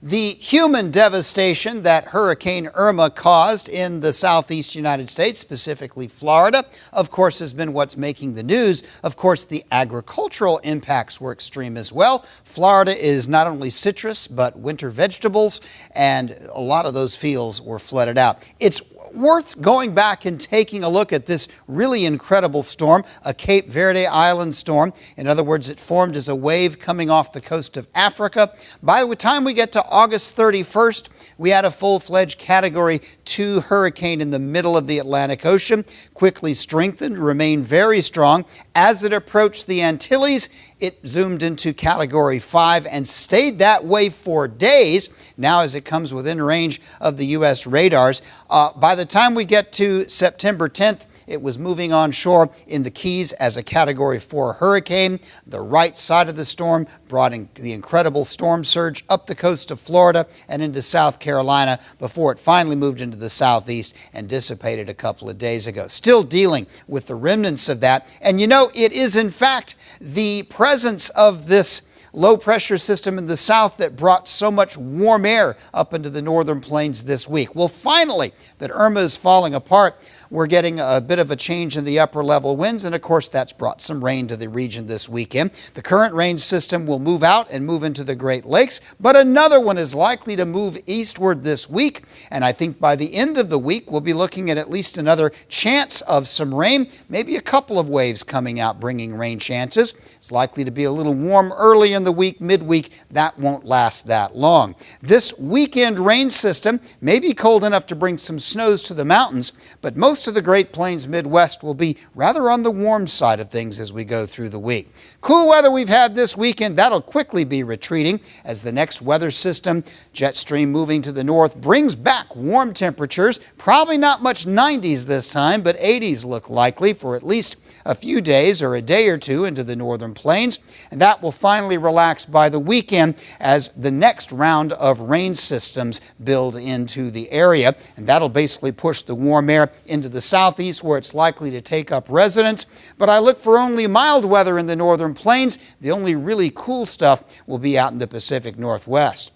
The human devastation that Hurricane Irma caused in the southeast United States, specifically Florida, of course, has been what's making the news. Of course, the agricultural impacts were extreme as well. Florida is not only citrus, but winter vegetables, and a lot of those fields were flooded out. It's worth going back and taking a look at this really incredible storm, a Cape Verde Island storm. In other words, it formed as a wave coming off the coast of Africa. By the time we get to August 31st, we had a full-fledged Category 2 hurricane in the middle of the Atlantic Ocean, quickly strengthened, remained very strong. As it approached the Antilles, it zoomed into Category 5 and stayed that way for days. Now, as it comes within range of the U.S. radars, by the time we get to September 10th, it was moving onshore in the Keys as a Category 4 hurricane. The right side of the storm brought in the incredible storm surge up the coast of Florida and into South Carolina before it finally moved into the southeast and dissipated a couple of days ago. Still dealing with the remnants of that. And you know, it is in fact the presence of this low pressure system in the south that brought so much warm air up into the northern plains this week. Well, finally, that Irma is falling apart, we're getting a bit of a change in the upper level winds, and of course that's brought some rain to the region this weekend. The current range system will move out and move into the Great Lakes, but another one is likely to move eastward this week, and I think by the end of the week we'll be looking at least another chance of some rain, maybe a couple of waves coming out bringing rain chances. It's likely to be a little warm early in the week, midweek. That won't last that long. This weekend rain system may be cold enough to bring some snows to the mountains, but most of the Great Plains Midwest will be rather on the warm side of things as we go through the week. Cool weather we've had this weekend, that'll quickly be retreating as the next weather system, jet stream moving to the north, brings back warm temperatures. Probably not much 90s this time, but 80s look likely for at least a few days or a day or two into the northern plains, and that will finally relax by the weekend as the next round of rain systems build into the area, and that'll basically push the warm air into the southeast where it's likely to take up residence. But I look for only mild weather in the northern plains. The only really cool stuff will be out in the Pacific Northwest.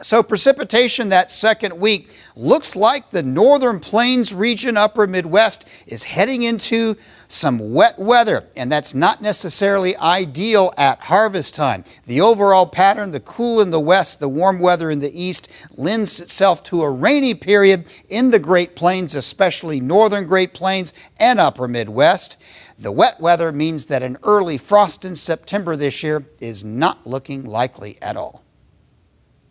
So precipitation that second week looks like the northern plains region, upper Midwest, is heading into some wet weather, and that's not necessarily ideal at harvest time. The overall pattern, the cool in the west, the warm weather in the east, lends itself to a rainy period in the Great Plains, especially northern Great Plains and upper Midwest. The wet weather means that an early frost in September this year is not looking likely at all.